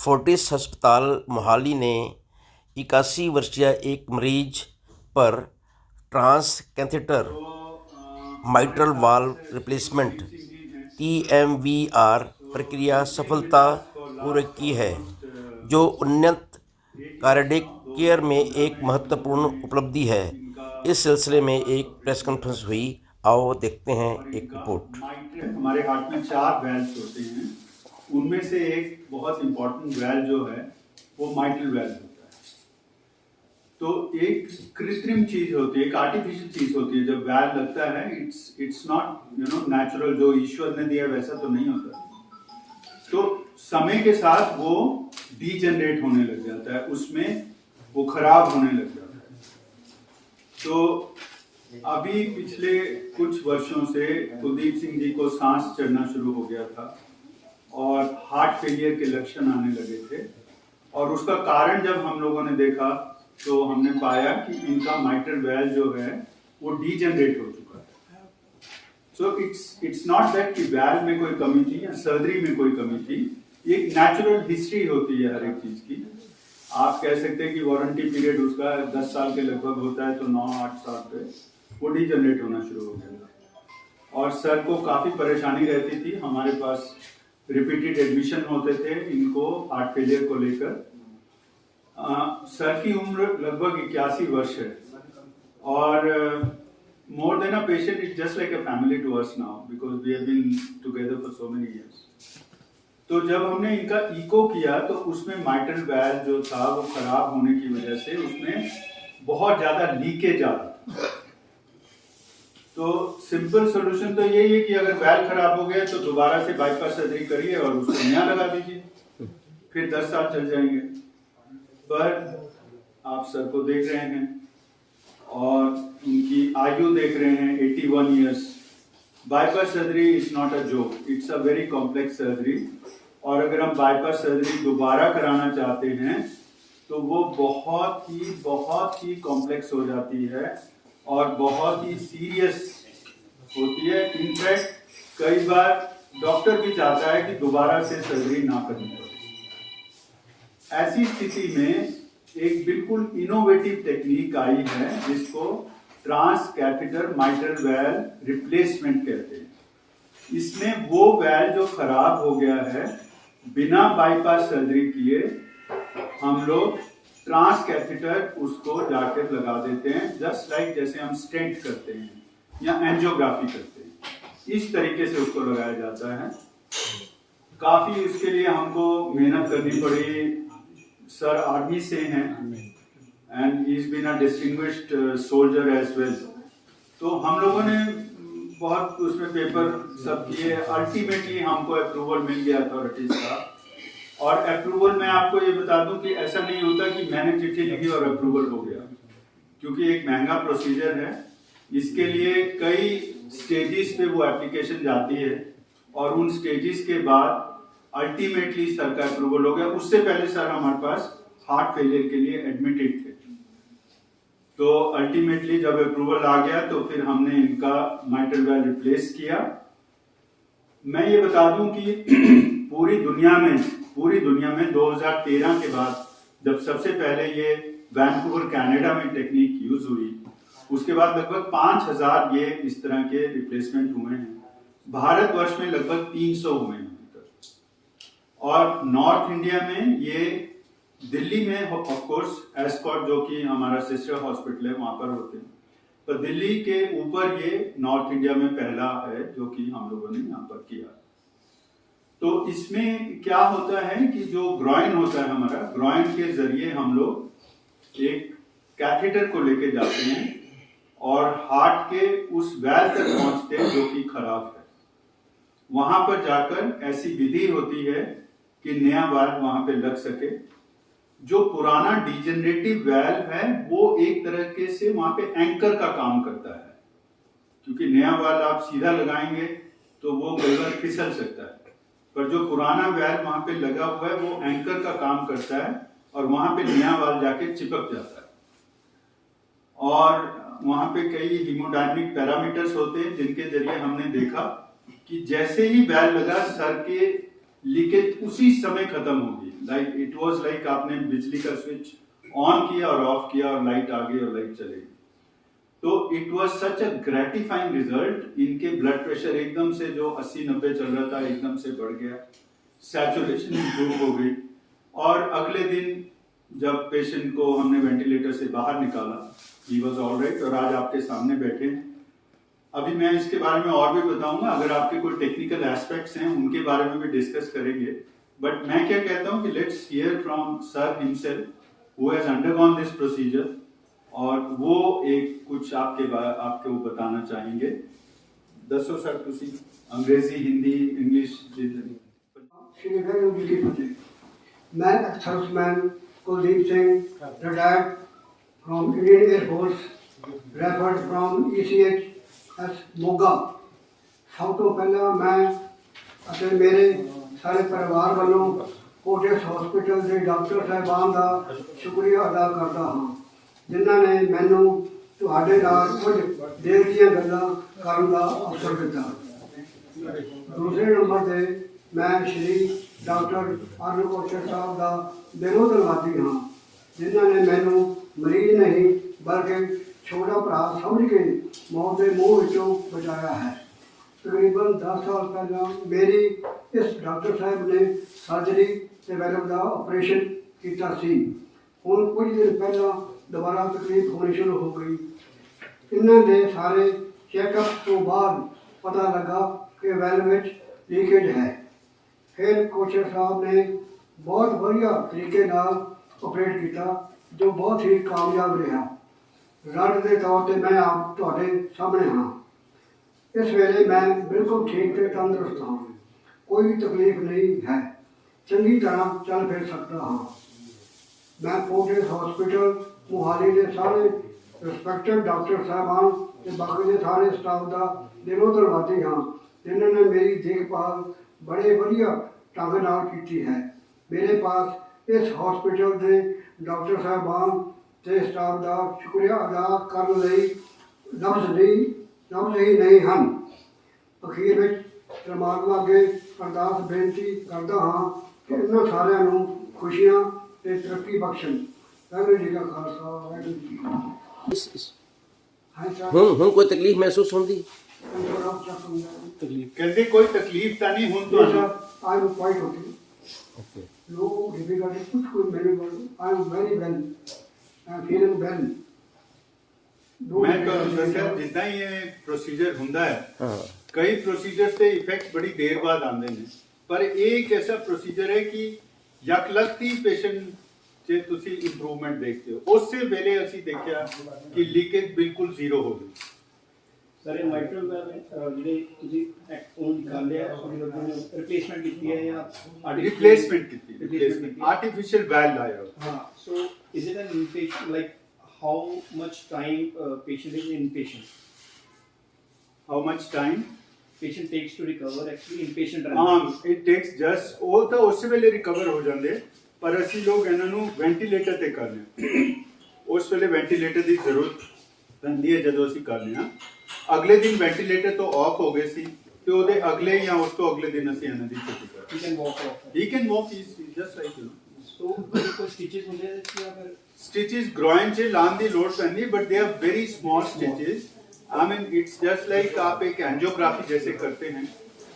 Fortis अस्पताल मोहाली ने 81 वर्षीय एक मरीज पर trans catheter mitral valve replacement TMVR प्रक्रिया सफलतापूर्वक की है, जो उन्नत कार्डियक केयर में एक महत्वपूर्ण उपलब्धि है। इस सिलसिले में एक प्रेस कॉन्फ्रेंस हुई। आओ देखते हैं एक रिपोर्ट। हमारे हार्ट में 4 वेल्व्स होते हैं, उनमें से एक बहुत इंपॉर्टेंट वेल्व जो है वो माइट्रल वेल्व होता है। तो एक कृत्रिम चीज होती है, एक आर्टिफिशियल चीज होती है। जब वेल्व लगता है, इट्स नॉट नेचुरल, जो ईश्वर ने दिया वैसा तो नहीं होता। तो समय के साथ वो डीजनरेट होने लग जाता है, उसमें वो खराब होने लग जाता है। तो अभी पिछले कुछ वर्षों से कुलदीप सिंह जी को सांस चढ़ना शुरू हो गया था और हार्ट फेलियर के लक्षण आने लगे थे, और उसका कारण जब हम लोगों ने देखा तो हमने पाया कि इनका माइट्रल वेल्व जो है वो डीजनरेट हो चुका है। सो इट्स नॉट दैट कि वेल्व में कोई कमी थी या सर्जरी में कोई कमी थी। ये एक नेचुरल हिस्ट्री होती है हर एक चीज की। आप कह सकते हैं कि वारंटी पीरियड उसका 10 साल के लगभग होता है, तो 9-8 साल पे वो डीजनरेट होना शुरू हो गया था। और सर को काफी परेशानी रहती थी। हमारे पास रिपीटेड एडमिशन होते थे इनको हार्ट फेलियर को लेकर। सर की उम्र लगभग 81 वर्ष है, और more than a patient, it's just like a family to us now, because we have been together for so many years. तो जब हमने इनका इको किया तो उसमें माइट्रल वेल्व जो था वो खराब होने की वजह से उसमें बहुत ज्यादा लीकेज आ रहा था। तो सिंपल सोल्यूशन तो यही है कि अगर वेल्व खराब हो गया तो दोबारा से बाईपास सर्जरी करिए और उसको नया लगा दीजिए, फिर 10 साल चल जाएंगे। पर आप सर को देख रहे हैं और उनकी आयु देख रहे हैं, 81 years. Bypass surgery is not a joke, it's a very complex surgery. और अगर हम बाईपास सर्जरी दोबारा कराना चाहते हैं तो वो बहुत ही कॉम्प्लेक्स हो जाती है और बहुत ही सीरियस होती है। इनफैक्ट कई बार डॉक्टर भी चाहता है कि दोबारा से सर्जरी ना करनी पड़े। ऐसी स्थिति में एक बिल्कुल इनोवेटिव टेक्निक आई है जिसको trans catheter mitral valve replacement कहते हैं। इसमें वो वेल्व जो खराब हो गया है, बिना बाईपास सर्जरी किए हम लोग ट्रांस कैथेटर उसको जाकर लगा देते हैं, जस्ट लाइक जैसे हम स्टेंट करते हैं या एंजियोग्राफी करते हैं, इस तरीके से उसको लगाया जाता है। काफी उसके लिए हमको मेहनत करनी पड़ी। सर आर्मी से हैं and he is been a distinguished soldier as well. तो हम लोगों ने बहुत उसमें पेपर सब किए। अल्टीमेटली हमको अप्रूवल मिल गया अथॉरिटीज का। और अप्रूवल मैं आपको ये बता दूं कि ऐसा नहीं होता कि मैंने चिट्ठी लिखी और अप्रूवल हो गया, क्योंकि एक महंगा प्रोसीजर है। इसके लिए कई स्टेजेस पे वो एप्लीकेशन जाती है और उन स्टेजेस के बाद अल्टीमेटली सर का अप्रूवल हो गया। उससे पहले सर हमारे पास हार्ट फेलियर के लिए एडमिटेड थे। तो अल्टीमेटली जब अप्रूवल आ गया तो फिर हमने इनका माइट्रल वेल्व रिप्लेस किया। मैं ये बता दूं कि पूरी दुनिया में 2013 के बाद जब सबसे पहले ये वैंकूवर कनाडा में टेक्निक यूज हुई, उसके बाद लगभग 5000 ये इस तरह के रिप्लेसमेंट हुए हैं। भारतवर्ष में लगभग 300 हुए हैं अभी तक। और नॉर्थ इंडिया में ये दिल्ली में ऑफ कोर्स एस्कॉट, जो कि हमारा सिस्टर हॉस्पिटल है, वहां पर होते हैं। पर दिल्ली के ऊपर ये नॉर्थ इंडिया में पहला है जो कि हम लोगों ने यहाँ पर किया। तो इसमें क्या होता है कि जो ग्रॉइन होता है हमारा, ग्रॉइन के जरिए हम लोग एक कैथेटर को लेके जाते हैं और हार्ट के उस वेल्व तक पहुंचते हैं जो कि खराब है। वहां पर जाकर ऐसी विधि होती है कि नया वाल्व वहां पे लग सके। जो पुराना डिजेनरेटिव वेल्व है वो एक तरह से वहां पे एंकर का काम करता है, क्योंकि नया वाल्व आप सीधा लगाएंगे तो वो कई बार फिसल सकता है। पर जो पुराना वेल्व वहां पे लगा हुआ है वो एंकर का काम करता है और वहां पे नया वाल्व जाके चिपक जाता है। और वहां पे कई हीमोडायनेमिक पैरामीटर्स होते हैं जिनके जरिए हमने देखा कि जैसे ही वेल्व लगा, सर के लीकेज उसी समय खत्म होगी। लाइक इट वाज लाइक आपने बिजली का स्विच ऑन किया और ऑफ किया और लाइट आ गई और लाइट चली गई। तो it was such a gratifying result. इनके ब्लड प्रेशर एकदम से जो 80-90 चल रहा था एकदम से बढ़ गया, सैचुरेशन इंप्रूव हो गई, और अगले दिन जब पेशेंट को हमने वेंटिलेटर से बाहर निकाला, ही वाज ऑलराइट, और आज आपके सामने बैठे हैं। अभी मैं इसके बारे में और भी बताऊंगा, अगर आपके कोई टेक्निकल एस्पेक्ट्स हैं उनके बारे में भी डिस्कस करेंगे। बट मैं क्या कहता हूं कि let's hear from sir himself who has undergone this procedure, और वो एक कुछ आपके वो बताना चाहेंगे। दसो सर तुसी अंग्रेजी, हिंदी, इंग्लिश। श्री वाहेगुरु जी की फतेह। मैं ex-serviceman Kuldeep Singh, retired from Indian air force, referred from ECHS Moga. ਸਭ ਤੋਂ ਪਹਿਲਾਂ ਮੈਂ ਅਤੇ ਮੇਰੇ ਸਾਰੇ ਪਰਿਵਾਰ ਵੱਲੋਂ ਕੋਟਿਆਸ ਹਸਪੀਟਲ ਦੇ ਡਾਕਟਰ ਸਾਹਿਬਾਨ ਦਾ ਸ਼ੁਕਰੀਆ ਅਦਾ ਕਰਦਾ ਹਾਂ, ਜਿਨ੍ਹਾਂ ਨੇ ਮੈਨੂੰ ਤੁਹਾਡੇ ਨਾਲ ਕੁਝ ਦੇਰ ਦੀਆਂ ਗੱਲਾਂ ਕਰਨ ਦਾ ਅਵਸਰ ਦਿੱਤਾ। ਦੂਸਰੇ ਨੰਬਰ ਤੇ ਮੈਂ ਸ਼੍ਰੀ ਡਾਕਟਰ ਅਰੁਣ ਕੋਸ਼ਲ ਸਾਹਿਬ ਦਾ ਦਿਲੋਂ ਧੰਨਵਾਦੀ ਹਾਂ, ਜਿਨ੍ਹਾਂ ਨੇ ਮੈਨੂੰ ਮਰੀਜ਼ ਨਹੀਂ ਬਲਕਿ ਛੋਟਾ ਭਰਾ ਸਮਝ ਕੇ ਮੌਤ ਦੇ ਮੂੰਹ ਵਿੱਚੋਂ ਬਚਾਇਆ ਹੈ। ਤਕਰੀਬਨ 10 ਸਾਲ ਪਹਿਲਾਂ ਮੇਰੀ ਇਸ ਡਾਕਟਰ ਸਾਹਿਬ ਨੇ ਸਰਜਰੀ ਤੇ ਵੈਲਵ ਦਾ ਆਪਰੇਸ਼ਨ ਕੀਤਾ ਸੀ। ਹੁਣ ਕੁਝ ਦਿਨ ਪਹਿਲਾਂ ਦੁਬਾਰਾ ਤਕਲੀਫ ਹੋਣੀ ਸ਼ੁਰੂ ਹੋ ਗਈ। ਇਹਨਾਂ ਦੇ ਸਾਰੇ ਚੈੱਕਅਪ ਤੋਂ ਬਾਅਦ ਪਤਾ ਲੱਗਾ ਕਿ ਵੈਲਵ ਵਿੱਚ ਲੀਕੇਜ ਹੈ। ਫਿਰ ਕੋਚਰ ਸਾਹਿਬ ਨੇ ਬਹੁਤ ਵਧੀਆ ਤਰੀਕੇ ਨਾਲ ਆਪਰੇਟ ਕੀਤਾ, ਜੋ ਬਹੁਤ ਹੀ ਕਾਮਯਾਬ ਰਿਹਾ। ਰਿਜ਼ਲਟ ਦੇ ਤੌਰ ਤੇ ਮੈਂ ਆਪ ਤੁਹਾਡੇ ਸਾਹਮਣੇ ਹਾਂ। ਇਸ ਵੇਲੇ ਮੈਂ ਬਿਲਕੁਲ ਠੀਕ ਤੇ ਤੰਦਰੁਸਤ ਹਾਂ, ਕੋਈ ਤਕਲੀਫ ਨਹੀਂ ਹੈ, ਚੰਗੀ ਤਰ੍ਹਾਂ ਚੱਲ ਫਿਰ ਸਕਦਾ ਹਾਂ। ਮੈਂ ਕੋਟਿਆਸ ਹਸਪੀਟਲ ਮੋਹਾਲੀ ਦੇ ਸਾਰੇ ਰਿਸਪੈਕਟਡ ਡਾਕਟਰ ਸਾਹਿਬਾਨ ਤੇ ਬਾਕੀ ਦੇ ਸਾਰੇ ਸਟਾਫ ਦਾ ਦਿਲੋਂ ਧੰਨਵਾਦੀ ਹਾਂ, ਜਿਨ੍ਹਾਂ ਨੇ ਮੇਰੀ ਦੇਖਭਾਲ ਬੜੇ ਵਧੀਆ ਢੰਗ ਨਾਲ ਕੀਤੀ ਹੈ। ਮੇਰੇ ਪਾਸ ਇਸ ਹਸਪੀਟਲ ਦੇ ਡਾਕਟਰ ਸਾਹਿਬਾਨ ਤੇ ਸਟਾਫ ਦਾ ਸ਼ੁਕਰੀਆ ਅਦਾ ਕਰਨ ਲਈ ਲਫ਼ਜ਼ ਹੀ ਨਹੀਂ ਹਨ। ਅਖੀਰ ਵਿੱਚ ਪਰਮਾਤਮਾ ਅੱਗੇ ਅਰਦਾਸ ਬੇਨਤੀ ਕਰਦਾ ਹਾਂ ਕਿ ਇਹਨਾਂ ਸਾਰਿਆਂ ਨੂੰ ਖੁਸ਼ੀਆਂ ਤੇ ਤਰੱਕੀ ਬਖਸ਼ਣ। ਵਾਹਿਗੁਰੂ ਜੀ ਕਾ ਖਾਲਸਾ, ਵਾਹਿਗੁਰੂ ਜੀ ਕੀ ਫਤਿਹ। ਹਾਂ ਸਰ, ਹੁਣ ਕੋਈ ਤਕਲੀਫ ਮਹਿਸੂਸ ਹੁੰਦੀ? कहते कोई तकलीफ तो नहीं हुन तो I am quite okay, no difficulty, कुछ कोई मेरे को I am very well, I am feeling well. मैं दਸਿਆ ਜਿੱਦਾਂ ਹੀ ਇਹ ਪ੍ਰੋਸੀਜਰ ਹੁੰਦਾ ਹੈ, ਕਈ ਪ੍ਰੋਸੀਜਰਸ ਤੇ ਇਫੈਕਟ ਬੜੀ ਦੇਰ ਬਾਅਦ ਆਉਂਦੇ ਨੇ, ਪਰ ਇਹ ਇੱਕ ਐਸਾ ਪ੍ਰੋਸੀਜਰ ਹੈ ਕਿ ਯਕਲਕਤੀ ਪੇਸ਼ੈਂਟ ਜੇ ਤੁਸੀਂ ਇੰਪਰੂਵਮੈਂਟ ਦੇਖਦੇ ਹੋ। ਉਸੇ ਵੇਲੇ ਅਸੀਂ ਦੇਖਿਆ ਕਿ ਲੀਕੇਜ ਬਿਲਕੁਲ ਜ਼ੀਰੋ ਹੋ ਗਈ। ਸਾਰੇ ਮਾਈਟਰਲ ਵੈਲ ਜਿਹੜੇ ਤੁਸੀਂ ਉਹ ਨਿਕਾਲਿਆ, ਰਿਪਲੇਸਮੈਂਟ ਕੀਤੀ ਹੈ ਜਾਂ ਰਿਪਲੇਸਮੈਂਟ ਆਰਟੀਫੀਸ਼ੀਅਲ ਵੈਲ ਲਾਇਆ। ਹਾਂ, so is it an inpatient, like how much time patient is inpatient? How much time patient takes to recover actually inpatient? it takes just ਉਹ ਤਾਂ ਉਸੇ ਵੇਲੇ ਰਿਕਵਰ ਹੋ ਜਾਂਦੇ, ਪਰ ਅਸੀਂ ਲੋਕ ਇਹਨਾਂ ਨੂੰ ਵੈਂਟੀਲੇਟਰ ਤੇ ਕਰਨੇ। ਉਸ ਵੇਲੇ ਵੈਂਟੀਲੇਟਰ ਦੀ ਜ਼ਰੂਰਤ ਪੈਂਦੀ ਹੈ ਜਦੋਂ ਅਸੀਂ ਕਰਨੇ ਆ। ਅਗਲੇ ਦਿਨ ਵੈਂਟੀਲੇਟਰ ਤੋਂ ਆਫ ਹੋ ਗਏ ਸੀ ਤੇ ਉਹਦੇ ਅਗਲੇ ਜਾਂ ਉਸ ਤੋਂ ਅਗਲੇ ਦਿਨ ਅਸੀਂ ਇਹਨਾਂ ਦੀ ਛੁੱਟੀ ਕਰ। He can walk off. He can walk easily, just like you know. So ਕੋਈ stitches ਹੁੰਦੇ ਆ ਜਾਂ ਫਿਰ Stitches groin ਚ ਲਾਉਣ ਦੀ ਲੋੜ ਪੈਂਦੀ, but they are very small stitches. I mean it's just like आप एक एंजियोग्राफी जैसे करते हैं,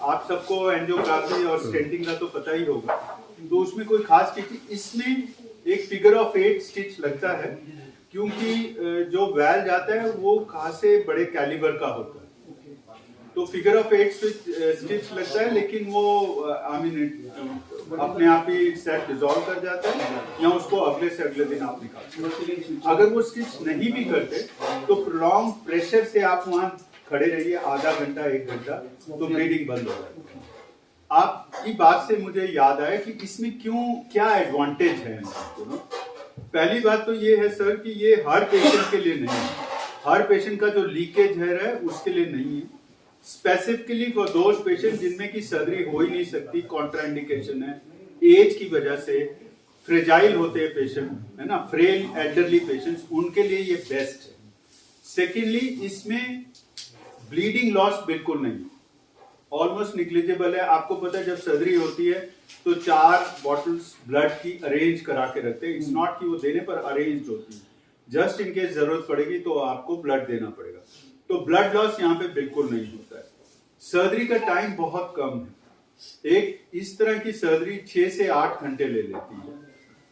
आप सबको एंजियोग्राफी और स्टेंटिंग का तो पता ही होगा, तो उसमें कोई खास स्टिच, इसमें एक फिगर ऑफ 8 स्टिच लगता है, क्योंकि जो वैल जाता है वो खासे बड़े कैलिबर का होता है, तो फिगर ऑफ 8 स्टिच लगता है, लेकिन वो आई मीन अपने आप ही सेट डिसॉल्व कर जाता है, या उसको अगले से अगले दिन आप निकालते हैं। अगर वो स्टिच नहीं भी करते तो प्रोलॉन्ग प्रेशर से आप वहाँ खड़े रहिए आधा घंटा 1 घंटा, तो ब्लीडिंग बंद हो जाती है। आपकी बात से मुझे याद आया कि इसमें क्या एडवांटेज है। पहली बात तो ये है सर कि ये हर पेशेंट के लिए नहीं है, हर पेशेंट का जो लीकेज है उसके लिए नहीं है, स्पेसिफिकली फॉर दोज पेशेंट जिनमें की सर्जरी हो ही नहीं सकती, कॉन्ट्राइंडिकेशन है, एज की वजह से फ्रेजाइल होते हैं पेशेंट, है ना, फ्रेल एल्डरली पेशेंट्स, उनके लिए ये बेस्ट है। सेकेंडली इसमें ब्लीडिंग लॉस बिल्कुल नहीं, ऑलमोस्ट निग्लिजिबल है। आपको पता है जब सर्जरी होती है तो 4 बॉटल्स ब्लड की अरेंज करा के रखते हैं। इट्स नॉट कि वो देने पर अरेंज होती है, जस्ट इन केस जरूरत पड़ेगी तो आपको ब्लड देना पड़ेगा। तो ब्लड लॉस यहाँ पे बिल्कुल नहीं होता है। सर्जरी का टाइम बहुत कम है। एक इस तरह की सर्जरी 6 से 8 घंटे ले लेती है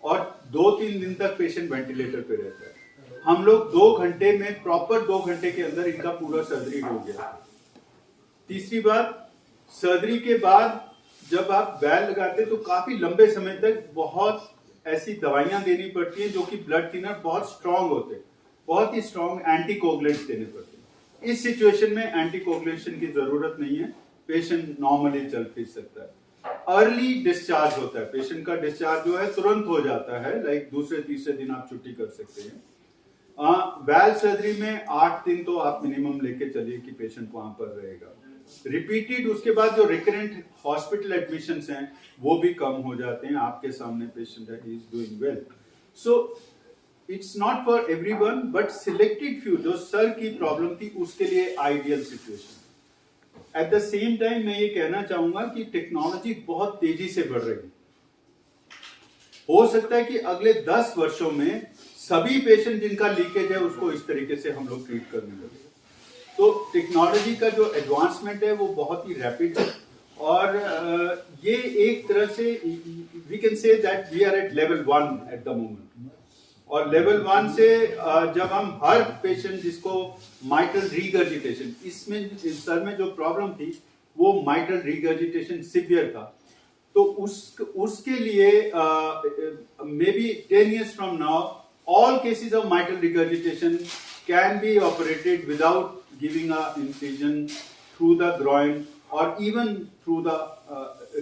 और 2-3 दिन तक पेशेंट वेंटिलेटर पे रहता है। हम लोग 2 घंटे में, प्रॉपर 2 घंटे के अंदर इनका पूरा सर्जरी हो गया। तीसरी बात, सर्जरी के बाद जब आप बैल लगाते तो काफी लंबे समय तक बहुत ऐसी दवाइयां देनी पड़ती हैं जो कि ब्लड थिनर बहुत स्ट्रांग होते हैं, बहुत ही स्ट्रांग एंटीकोगुलेंट्स देने पड़ते हैं। इस सिचुएशन में एंटीकोगुलेशन की जरूरत नहीं है, पेशेंट नॉर्मली चल फिर सकता है। अर्ली डिस्चार्ज होता है, पेशेंट का डिस्चार्ज जो है तुरंत हो जाता है, लाइक दूसरे तीसरे दिन आप छुट्टी कर सकते हैं। बैल सर्जरी में 8 दिन तो आप मिनिमम लेके चलिए कि पेशेंट वहां पर रहेगा। रिपीटेड उसके बाद जो रिकरेंट हॉस्पिटल एडमिशंस हैं वो भी कम हो जाते हैं। आपके सामने पेशेंट है, he is doing well. So it's not for everyone but selected few जो सर की प्रॉब्लम थी उसके लिए ideal situation. At the same time मैं ये कहना चाहूंगा कि टेक्नोलॉजी बहुत तेजी से बढ़ रही है। हो सकता है कि अगले 10 वर्षों में सभी पेशेंट जिनका लीकेज है उसको इस तरीके से हम लोग ट्रीट करने लगे। तो टेक्नोलॉजी का जो एडवांसमेंट है वो बहुत ही रैपिड है और ये एक तरह से we can say that we are at level 1 at the moment. और लेवल 1 से जब हम हर पेशेंट जिसको माइट्रल रीगर्जिटेशन, इसमें सर में जो प्रॉब्लम थी वो माइट्रल रीगर्जिटेशन सिवियर था, तो उसके लिए may be 10 years from now all cases of mitral regurgitation can be operated without giving a incision through the groin or even through the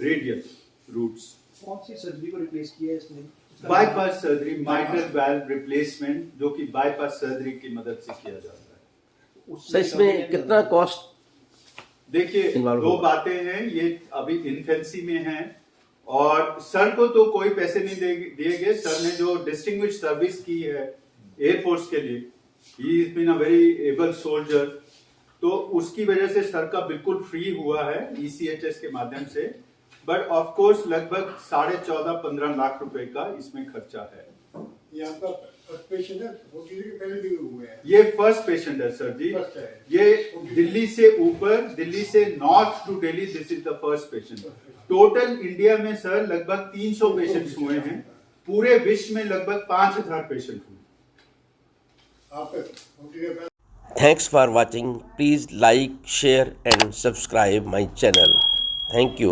radial routes. कौन सी surgery को replace किया है इसमें? Bypass surgery, mitral valve replacement, जो कि bypass surgery की मदद से किया जाता है। सर इसमें कितना कॉस्ट? देखिए, Involve दो होगा। बातें हैं, ये अभी इन्फेंसी में है और सर को तो कोई पैसे नहीं दिए गए। सर ने जो डिस्टिंग्विश सर्विस की है एयरफोर्स के लिए, he is been a very able soldier, तो उसकी वजह से सर का बिल्कुल फ्री हुआ है ECHS के माध्यम से। बट ऑफ कोर्स लगभग 14.5-15 लाख रुपए का इसमें खर्चा है। ये आपका फर्स्ट पेशेंट है, वो किसी के पहले भी हुए हैं? ये फर्स्ट पेशेंट है सर जी। First है। ये दिल्ली से ऊपर, दिल्ली से north to Delhi, this is the first patient. Total India में सर लगभग 300 पेशेंट्स हुए हैं, पूरे विश्व में लगभग 5000 पेशेंट हुए। आप Thanks for watching. Please like, share and subscribe my channel. Thank you.